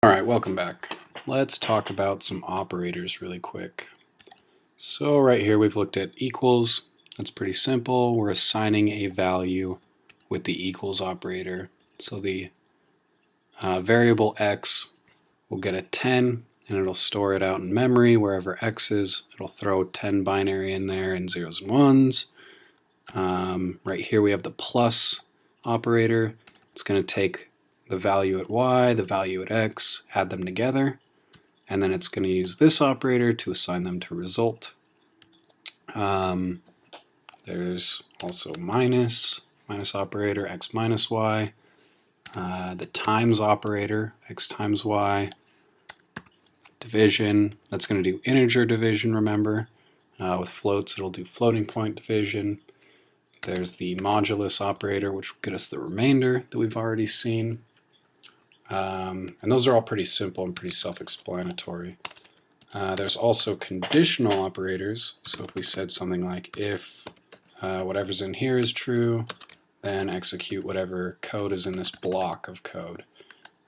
Alright, welcome back. Let's talk about some operators really quick. So right here we've looked at equals. That's pretty simple. We're assigning a value with the equals operator. So the variable x will get a 10 and it'll store it out in memory wherever x is. It'll throw 10 binary in there and zeros and ones. Right here we have the plus operator. It's going to take the value at y, the value at x, add them together, and then it's going to use this operator to assign them to result. There's also minus operator, x minus y, the times operator, x times y, division, that's going to do integer division, remember. With floats it'll do floating point division. There's the modulus operator, which will get us the remainder that we've already seen. And those are all pretty simple and pretty self-explanatory. There's also conditional operators. So if we said something like if whatever's in here is true, then execute whatever code is in this block of code.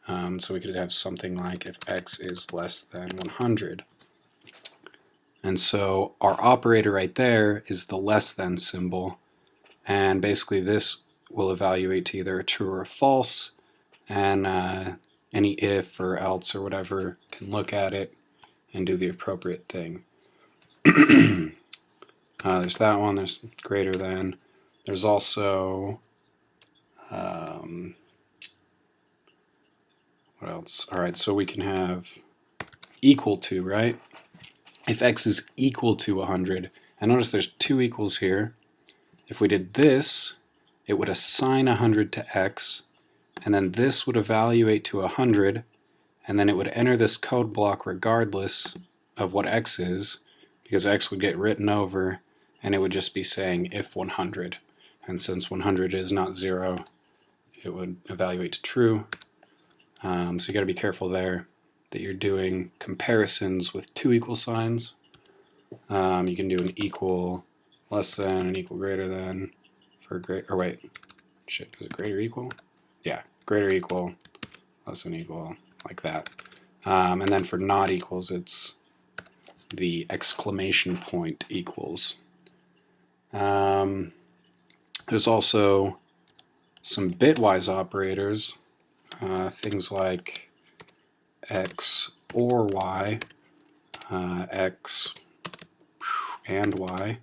So we could have something like if x is less than 100. And so our operator right there is the less than symbol. And basically this will evaluate to either a true or a false. And any if or else or whatever can look at it and do the appropriate thing. There's that one, there's greater than. There's also, what else? Alright, so we can have equal to, right? If x is equal to 100, and notice there's two equals here. If we did this, it would assign 100 to x, and then this would evaluate to 100, and then it would enter this code block regardless of what x is, because x would get written over, and it would just be saying if 100. And since 100 is not 0, it would evaluate to true. So you got to be careful there that you're doing comparisons with two equal signs. You can do an equal less than and equal greater than for is it greater equal? Yeah, greater equal, less than equal, like that. And then for not equals, it's the exclamation point equals. There's also some bitwise operators, things like x or y, x and y,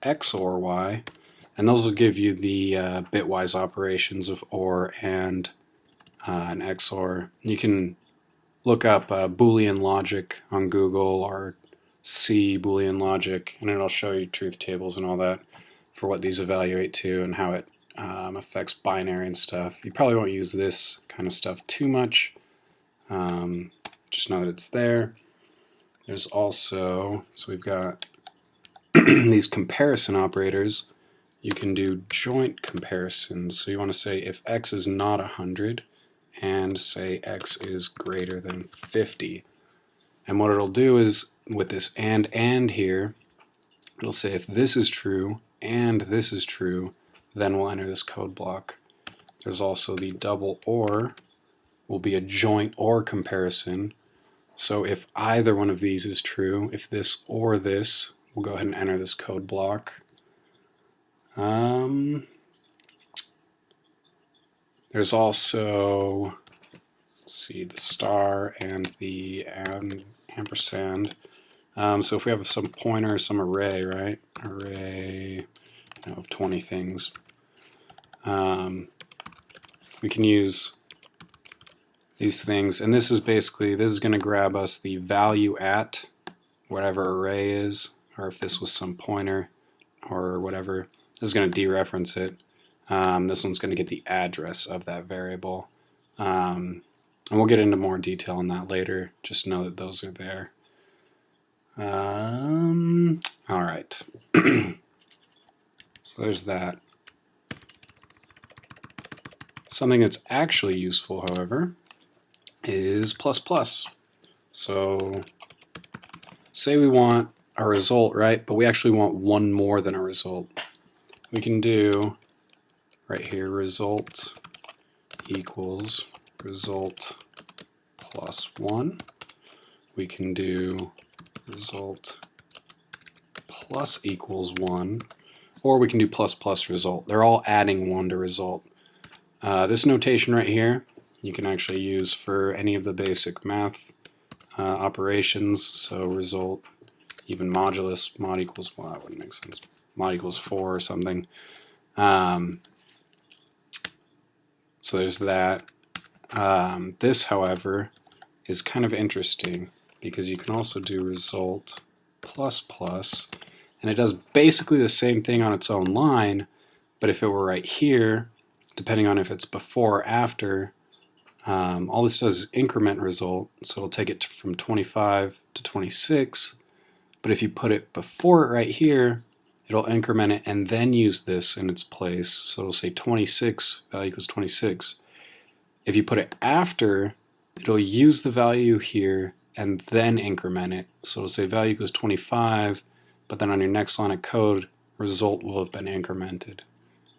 x or y, and those will give you the bitwise operations of OR and an XOR. You can look up Boolean logic on Google or C Boolean logic, and it'll show you truth tables and all that for what these evaluate to and how it affects binary and stuff. You probably won't use this kind of stuff too much. Just know that it's there. There's also, so we've got these comparison operators. You can do joint comparisons. So you want to say if x is not 100 and say x is greater than 50. And what it'll do is with this and here, it'll say if this is true and this is true, then we'll enter this code block. There's also the double OR will be a joint OR comparison. So if either one of these is true, if this or this, we'll go ahead and enter this code block. There's also, let's see, the star and the ampersand. So if we have some pointer, some array, right? Array of 20 things. We can use these things, and this is basically, this is going to grab us the value at whatever array is, or if this was some pointer or whatever, this is going to dereference it. This one's going to get the address of that variable. And we'll get into more detail on that later. Just know that those are there. Alright. So there's that. Something that's actually useful, however, is plus plus. So say we want a result, right? But we actually want one more than a result. We can do right here result equals result plus 1. We can do result plus equals 1, or we can do plus plus result. They're all adding 1 to result. This notation right here you can actually use for any of the basic math operations, so result, even modulus, mod equals, well, that wouldn't make sense, mod equals 4 or something. So there's that. This, however, is kind of interesting because you can also do result plus plus, and it does basically the same thing on its own line, but if it were right here, depending on if it's before or after, all this does is increment result, so it'll take it from 25 to 26, but if you put it before it right here, it'll increment it and then use this in its place, so it'll say 26, value equals 26. If you put it after, it'll use the value here and then increment it, so it'll say value equals 25, but then on your next line of code, result will have been incremented.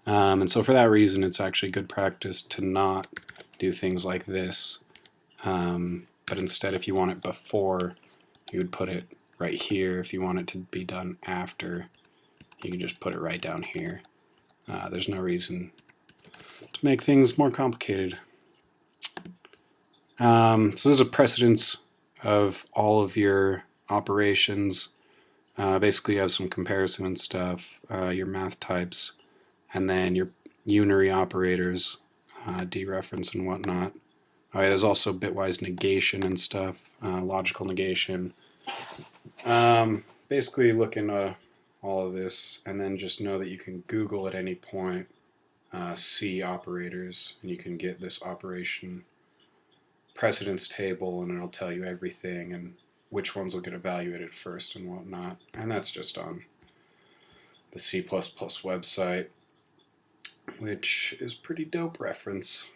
And so for that reason, it's actually good practice to not do things like this, but instead, if you want it before, you would put it right here. If you want it to be done after, you can just put it right down here. There's no reason to make things more complicated. So there's a precedence of all of your operations. Basically, you have some comparison and stuff, your math types, and then your unary operators, dereference and whatnot. There's also bitwise negation and stuff, logical negation. Basically, look into all of this, and then just know that you can Google at any point C operators, and you can get this operation precedence table, and it'll tell you everything and which ones will get evaluated first and whatnot. And that's just on the C++ website, which is pretty dope reference.